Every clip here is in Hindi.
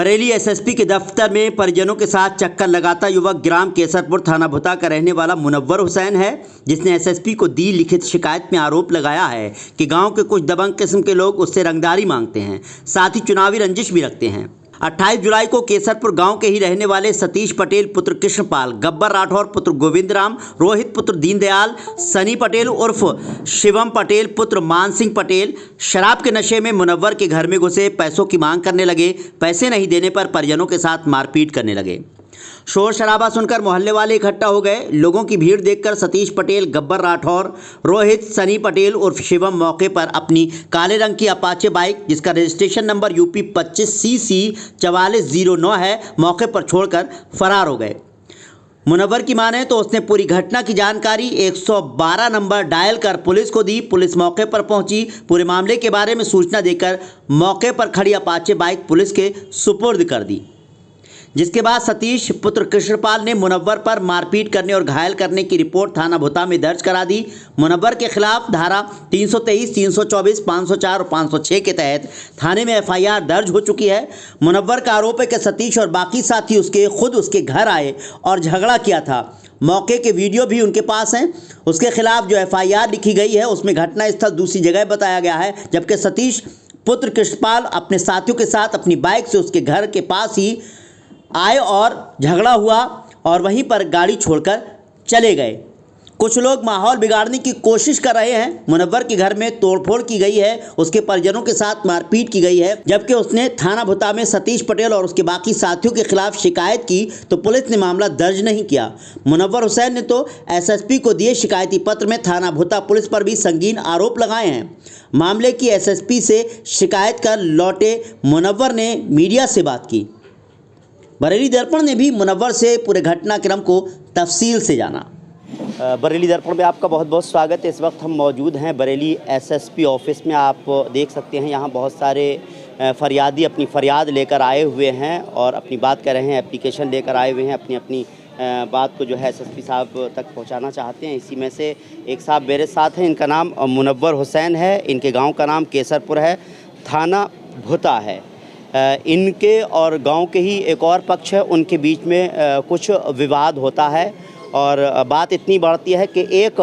बरेली एसएसपी के दफ्तर में परिजनों के साथ चक्कर लगाता युवक ग्राम केसरपुर थाना भुता का रहने वाला मुनव्वर हुसैन है, जिसने एसएसपी को दी लिखित शिकायत में आरोप लगाया है कि गांव के कुछ दबंग किस्म के लोग उससे रंगदारी मांगते हैं, साथ ही चुनावी रंजिश भी रखते हैं। 28 जुलाई को केसरपुर गांव के ही रहने वाले सतीश पटेल पुत्र कृष्णपाल, गब्बर राठौर पुत्र गोविंद राम, रोहित पुत्र दीनदयाल, सनी पटेल उर्फ शिवम पटेल पुत्र मान सिंह पटेल शराब के नशे में मुनव्वर के घर में घुसे पैसों की मांग करने लगे। पैसे नहीं देने पर परिजनों के साथ मारपीट करने लगे। शोर शराबा सुनकर मोहल्ले वाले इकट्ठा हो गए। लोगों की भीड़ देखकर सतीश पटेल, गब्बर राठौर, रोहित, सनी पटेल उर्फ शिवम मौके पर अपनी काले रंग की अपाचे बाइक, जिसका रजिस्ट्रेशन नंबर यूपी 25CC 4409 है, मौके पर छोड़कर फरार हो गए। मुनव्वर की माने तो उसने पूरी घटना की जानकारी 112 नंबर डायल कर पुलिस को दी। पुलिस मौके पर पहुंची, पूरे मामले के बारे में सूचना देकर मौके पर खड़ी अपाचे बाइक पुलिस के सुपुर्द कर दी, जिसके बाद सतीश पुत्र कृष्णपाल ने मुनव्वर पर मारपीट करने और घायल करने की रिपोर्ट थाना भुता में दर्ज करा दी। मुनव्वर के खिलाफ धारा 323, 324, 504 और 506 के तहत थाने में FIR दर्ज हो चुकी है। मुनव्वर का आरोप है कि सतीश और बाकी साथी खुद उसके घर आए और झगड़ा किया था। मौके के वीडियो भी उनके पास हैं। उसके खिलाफ जो FIR लिखी गई है उसमें घटना स्थल दूसरी जगह बताया गया है, जबकि सतीश पुत्र कृष्णपाल अपने साथियों के साथ अपनी बाइक से उसके घर के पास ही आए और झगड़ा हुआ और वहीं पर गाड़ी छोड़कर चले गए। कुछ लोग माहौल बिगाड़ने की कोशिश कर रहे हैं। मुनव्वर के घर में तोड़फोड़ की गई है, उसके परिजनों के साथ मारपीट की गई है, जबकि उसने थाना भुता में सतीश पटेल और उसके बाकी साथियों के खिलाफ शिकायत की तो पुलिस ने मामला दर्ज नहीं किया। मुनव्वर हुसैन ने तो SSP को दिए शिकायती पत्र में थाना भुता पुलिस पर भी संगीन आरोप लगाए हैं। मामले की SSP से शिकायत कर लौटे मुनव्वर ने मीडिया से बात की। बरेली दर्पण ने भी मुनव्वर से पूरे घटनाक्रम को तफसील से जाना। बरेली दर्पण में आपका बहुत बहुत स्वागत है। इस वक्त हम मौजूद हैं बरेली SSP ऑफिस में। आप देख सकते हैं यहाँ बहुत सारे फरियादी अपनी फरियाद लेकर आए हुए हैं और अपनी बात कर रहे हैं, एप्लीकेशन लेकर आए हुए हैं, अपनी बात को जो है SSP साहब तक पहुँचाना चाहते हैं। इसी में से एक साहब मेरे साथ हैं, इनका नाम मुनव्वर हुसैन है, इनके गाँव का नाम केसरपुर है, थाना भुता है। इनके और गांव के ही एक और पक्ष है, उनके बीच में कुछ विवाद होता है और बात इतनी बढ़ती है कि एक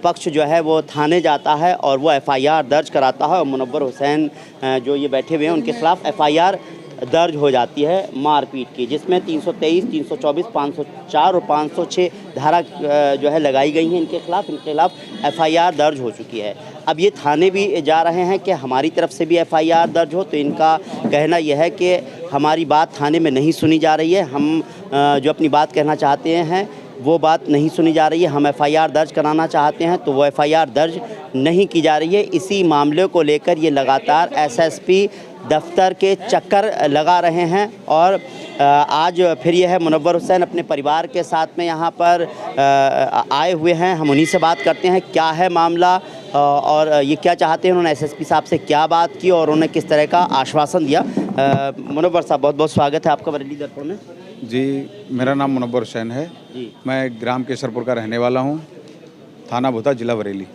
पक्ष जो है वो थाने जाता है और वो FIR दर्ज कराता है और मुनव्वर हुसैन जो ये बैठे हुए हैं उनके खिलाफ FIR दर्ज हो जाती है मारपीट की, जिसमें 323, 324, 504 और 506 धारा जो है लगाई गई हैं इनके खिलाफ FIR दर्ज हो चुकी है। अब ये थाने भी जा रहे हैं कि हमारी तरफ से भी FIR दर्ज हो, तो इनका कहना यह है कि हमारी बात थाने में नहीं सुनी जा रही है, हम जो अपनी बात कहना चाहते हैं वो बात नहीं सुनी जा रही है, हम FIR दर्ज कराना चाहते हैं तो वो FIR दर्ज नहीं की जा रही है। इसी मामले को लेकर ये लगातार SSP दफ्तर के चक्कर लगा रहे हैं और आज फिर यह है मुनव्वर हुसैन अपने परिवार के साथ में यहाँ पर आए हुए हैं। हम उन्हीं से बात करते हैं क्या है मामला और ये क्या चाहते हैं, उन्होंने SSP साहब से क्या बात की और उन्हें किस तरह का आश्वासन दिया। मुनव्वर साहब बहुत बहुत स्वागत है आपका बरेली दर्पण में। जी, मेरा नाम मुनव्वर हुसैन है जी। मैं ग्राम केसरपुर का रहने वाला हूँ, थाना भुता, जिला बरेली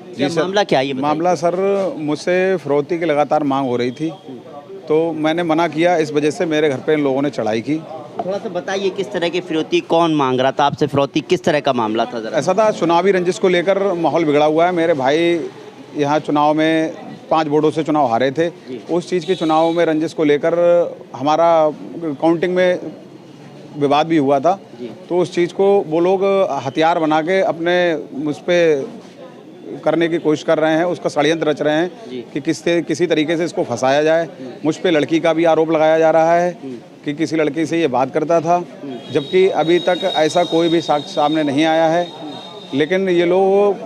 जी। सर, मामला क्या है ये? मामला सर, मुझसे फिरौती की लगातार मांग हो रही थी तो मैंने मना किया, इस वजह से मेरे घर पे इन लोगों ने चढ़ाई की। थोड़ा सा बताइए किस तरह की फिरौती, कौन मांग रहा था आपसे फिरौती, किस तरह का मामला था जरा? ऐसा था, चुनावी रंजिश को लेकर माहौल बिगड़ा हुआ है। मेरे भाई यहाँ चुनाव में 5 वोटों से चुनाव हारे थे, उस चीज़ के चुनाव में रंजिश को लेकर हमारा काउंटिंग में विवाद भी हुआ था, तो उस चीज़ को वो लोग हथियार बना के अपने मुझ पर करने की कोशिश कर रहे हैं, उसका षड्यंत्र रच रहे हैं कि किसी तरीके से इसको फंसाया जाए। मुझ पे लड़की का भी आरोप लगाया जा रहा है कि किसी लड़की से ये बात करता था, जबकि अभी तक ऐसा कोई भी साक्ष्य सामने नहीं आया है। लेकिन ये लोग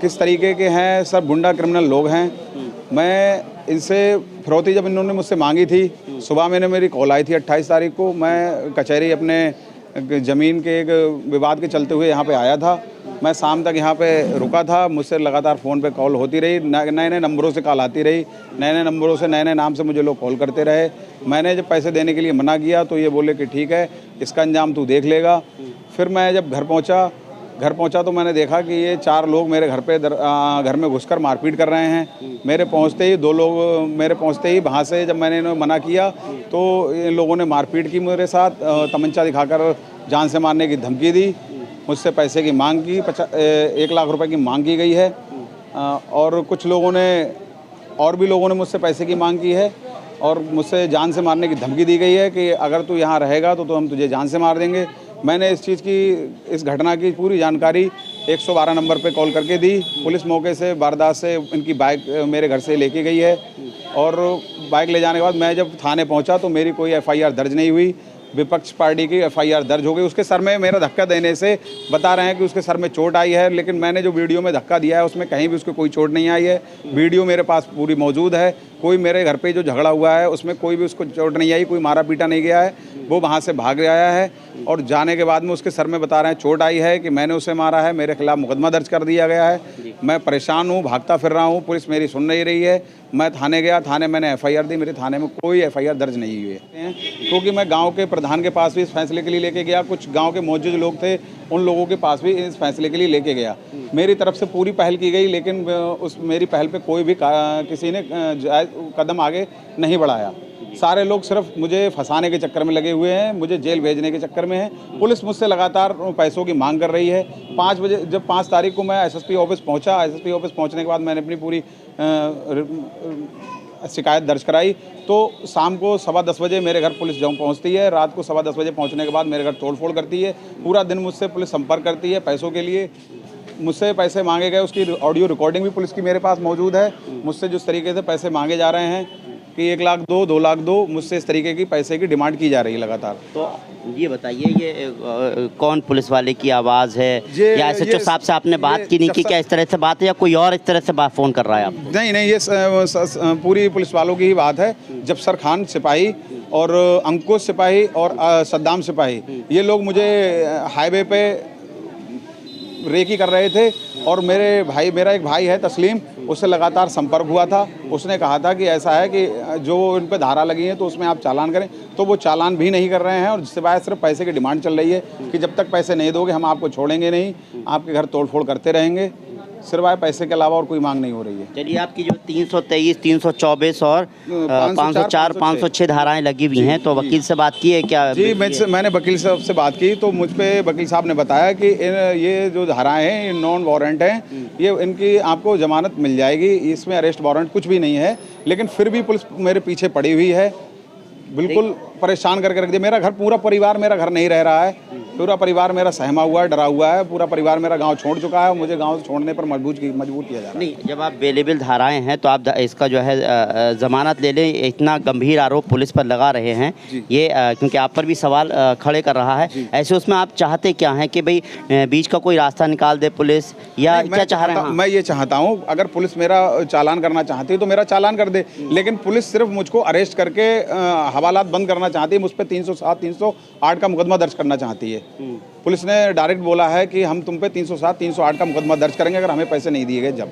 किस तरीके के हैं, सब गुंडा क्रिमिनल लोग हैं। मैं इनसे फिरौती जब इन्होंने मुझसे मांगी थी, सुबह मैंने मेरी कॉल आई थी 28 तारीख को, मैं कचहरी अपने ज़मीन के एक विवाद के चलते हुए यहाँ पे आया था। मैं शाम तक यहाँ पे रुका था, मुझसे लगातार फ़ोन पे कॉल होती रही, नए नए नंबरों से कॉल आती रही, नए नए नंबरों से नए नए नाम से मुझे लोग कॉल करते रहे। मैंने जब पैसे देने के लिए मना किया तो ये बोले कि ठीक है, इसका अंजाम तू देख लेगा। फिर मैं जब घर पहुँचा घर पहुंचा तो मैंने देखा कि ये 4 लोग मेरे घर में घुसकर मारपीट कर रहे हैं। मेरे पहुंचते ही 2 लोग मेरे पहुंचते ही वहाँ से जब मैंने इन्हें मना किया तो इन लोगों ने मारपीट की मेरे साथ, तमंचा दिखाकर जान से मारने की धमकी दी, मुझसे पैसे की मांग की, 1 लाख रुपए की मांग की गई है। और कुछ लोगों ने और भी लोगों ने मुझसे पैसे की मांग की है और मुझसे जान से मारने की धमकी दी गई है कि अगर तू यहाँ रहेगा तो हम तुझे जान से मार देंगे। मैंने इस घटना की पूरी जानकारी 112 नंबर पे कॉल करके दी। पुलिस मौके से वारदात से इनकी बाइक मेरे घर से लेके गई है और बाइक ले जाने के बाद मैं जब थाने पहुंचा तो मेरी कोई FIR दर्ज नहीं हुई। विपक्ष पार्टी की FIR दर्ज हो गई। उसके सर में मेरा धक्का देने से बता रहे हैं कि उसके सर में चोट आई है, लेकिन मैंने जो वीडियो में धक्का दिया है उसमें कहीं भी उसको कोई चोट नहीं आई है। वीडियो मेरे पास पूरी मौजूद है। कोई मेरे घर पे जो झगड़ा हुआ है उसमें कोई भी उसको चोट नहीं आई, कोई मारा पीटा नहीं गया है। वो वहाँ से भाग आया है और जाने के बाद में उसके सर में बता रहे हैं चोट आई है कि मैंने उसे मारा है। मेरे खिलाफ मुकदमा दर्ज कर दिया गया है। मैं परेशान हूँ, भागता फिर रहा हूँ, पुलिस मेरी सुन नहीं रही है। मैं थाने गया, थाने मैंने FIR दी, मेरे थाने में कोई FIR दर्ज नहीं हुई है, क्योंकि मैं गांव के प्रधान के पास भी इस फैसले के लिए लेके गया। कुछ गांव के मौजूद लोग थे, उन लोगों के पास भी इस फैसले के लिए लेके गया। मेरी तरफ से पूरी पहल की गई, लेकिन उस मेरी पहल पे कोई भी किसी ने कदम आगे नहीं बढ़ाया। सारे लोग सिर्फ मुझे फंसाने के चक्कर में लगे हुए हैं, मुझे जेल भेजने के चक्कर में है। पुलिस मुझसे लगातार पैसों की मांग कर रही है। 5 बजे जब 5 तारीख को मैं SSP ऑफिस पहुंचा, SSP ऑफिस पहुंचने के बाद मैंने अपनी पूरी शिकायत दर्ज कराई तो शाम को 10:15 बजे मेरे घर पुलिस जब पहुंचती है। रात को 10:15 बजे पहुंचने के बाद मेरे घर तोड़फोड़ करती है। पूरा दिन मुझसे पुलिस संपर्क करती है पैसों के लिए। मुझसे पैसे मांगे गए, उसकी ऑडियो रिकॉर्डिंग भी पुलिस की मेरे पास मौजूद है। मुझसे जिस तरीके से पैसे मांगे जा रहे हैं कि 1 लाख दो, 2 लाख दो, मुझसे इस तरीके की पैसे की डिमांड की जा रही है लगातार। तो ये बताइए, ये कौन पुलिस वाले की आवाज़ है या SHO साहब से आपने बात की नहीं की? क्या इस तरह से बात है या कोई और इस तरह से बात फ़ोन कर रहा है आपको? नहीं, ये पूरी पुलिस वालों की ही बात है। जब सर खान सिपाही और अंकुश सिपाही और सद्दाम सिपाही, ये लोग मुझे हाईवे पे रेकी कर रहे थे और मेरा एक भाई है तस्लीम, उससे लगातार संपर्क हुआ था। उसने कहा था कि ऐसा है कि जो इन पे धारा लगी है तो उसमें आप चालान करें, तो वो चालान भी नहीं कर रहे हैं और सिवाय सिर्फ पैसे की डिमांड चल रही है कि जब तक पैसे नहीं दोगे हम आपको छोड़ेंगे नहीं, आपके घर तोड़फोड़ करते रहेंगे। सिवाय पैसे के अलावा और कोई मांग नहीं हो रही है। चलिए, आपकी जो 323, 324 और 504, 506 धाराएं लगी हुई हैं, तो वकील से बात की है क्या? जी, मैंने वकील साहब से बात की तो मुझ पे वकील साहब ने बताया कि ये जो धाराएं हैं ये नॉन वारंट हैं, ये इनकी आपको जमानत मिल जाएगी, इसमें अरेस्ट वारंट कुछ भी नहीं है। लेकिन फिर भी पुलिस मेरे पीछे पड़ी हुई है, बिल्कुल परेशान करके रख दिया। मेरा घर, पूरा परिवार मेरा घर नहीं रह रहा है, पूरा परिवार मेरा सहमा हुआ है, डरा हुआ है। पूरा परिवार मेरा गांव छोड़ चुका है और मुझे गांव छोड़ने पर मजबूर किया जा रहा है। नहीं, जब आप बेलेबल धाराएं हैं तो आप इसका जो है ज़मानत ले लें, इतना गंभीर आरोप पुलिस पर लगा रहे हैं ये, क्योंकि आप पर भी सवाल खड़े कर रहा है। ऐसे उसमें आप चाहते क्या हैं कि भाई बीच का कोई रास्ता निकाल दे पुलिस, या क्या चाह रहे हैं? मैं ये चाहता हूँ, अगर पुलिस मेरा चालान करना चाहती है तो मेरा चालान कर दे, लेकिन पुलिस सिर्फ मुझको अरेस्ट करके हवालात बंद करना चाहती है। मुझ पर 307, 308 का मुकदमा दर्ज करना चाहती है। पुलिस ने डायरेक्ट बोला है कि हम तुम पे 307, 308 का मुकदमा दर्ज करेंगे अगर हमें पैसे नहीं दिए गए। जब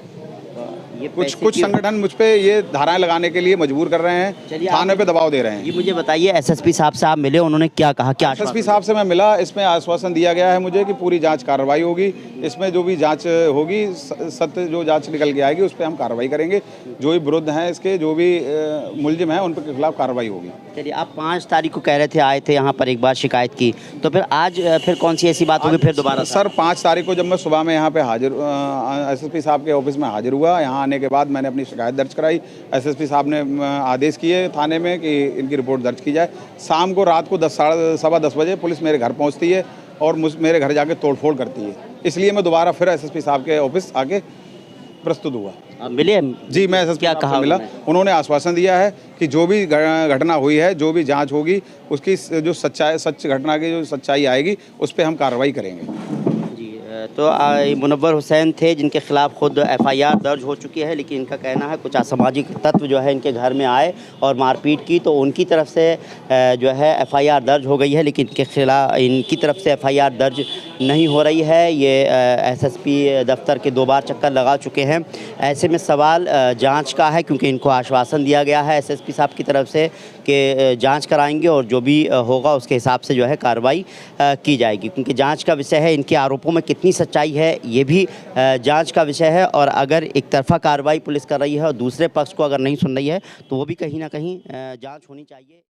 कुछ संगठन मुझ पे ये धाराएं लगाने के लिए मजबूर कर रहे हैं, थाने पे दबाव दे रहे हैं। ये मुझे बताइए, SSP साहब से आप मिले, उन्होंने क्या कहा? क्या SSP साहब से मैं मिला, इसमें आश्वासन दिया गया है मुझे कि पूरी जांच कार्रवाई होगी, इसमें जो भी जांच होगी, सत्य जो जांच निकल के आएगी उस पर हम कार्रवाई करेंगे। जो भी विरुद्ध हैं इसके, जो भी मुलजिम हैं, उन के खिलाफ कार्रवाई होगी। चलिए, आप 5 तारीख को कह रहे थे आए थे यहाँ पर, एक बार शिकायत की, तो फिर आज फिर कौन सी ऐसी बात होगी फिर दोबारा? सर, 5 तारीख को जब मैं सुबह में यहाँ पे SSP साहब के ऑफिस में हाजिर हुआ, यहाँ आने के बाद मैंने अपनी शिकायत दर्ज कराई। SSP साहब ने आदेश किए थाने में कि इनकी रिपोर्ट दर्ज की जाए। शाम को, रात को 10:15 बजे पुलिस मेरे घर पहुँचती है और मेरे घर जाके तोड़फोड़ करती है। इसलिए मैं दोबारा फिर SSP साहब के ऑफिस आके प्रस्तुत हुआ। मिले? जी, मैं SSP साहब से मिला। उन्होंने आश्वासन दिया है कि जो भी घटना हुई है, जो भी जांच होगी, उसकी जो सच्च घटना की जो सच्चाई आएगी उस पर हम कार्रवाई करेंगे। तो मुनव्वर हुसैन थे, जिनके खिलाफ खुद FIR दर्ज हो चुकी है, लेकिन इनका कहना है कुछ असामाजिक तत्व जो है इनके घर में आए और मारपीट की, तो उनकी तरफ से जो है FIR दर्ज हो गई है, लेकिन इनकी तरफ से FIR दर्ज नहीं हो रही है। ये SSP दफ्तर के 2 बार चक्कर लगा चुके हैं। ऐसे में सवाल जांच का है, क्योंकि इनको आश्वासन दिया गया है SSP साहब की तरफ से कि जांच कराएंगे और जो भी होगा उसके हिसाब से जो है कार्रवाई की जाएगी, क्योंकि जांच का विषय है इनके आरोपों में कितनी सच्चाई है ये भी जांच का विषय है। और अगर एक तरफा कार्रवाई पुलिस कर रही है और दूसरे पक्ष को अगर नहीं सुन रही है तो वो भी कहीं ना कहीं जांच होनी चाहिए।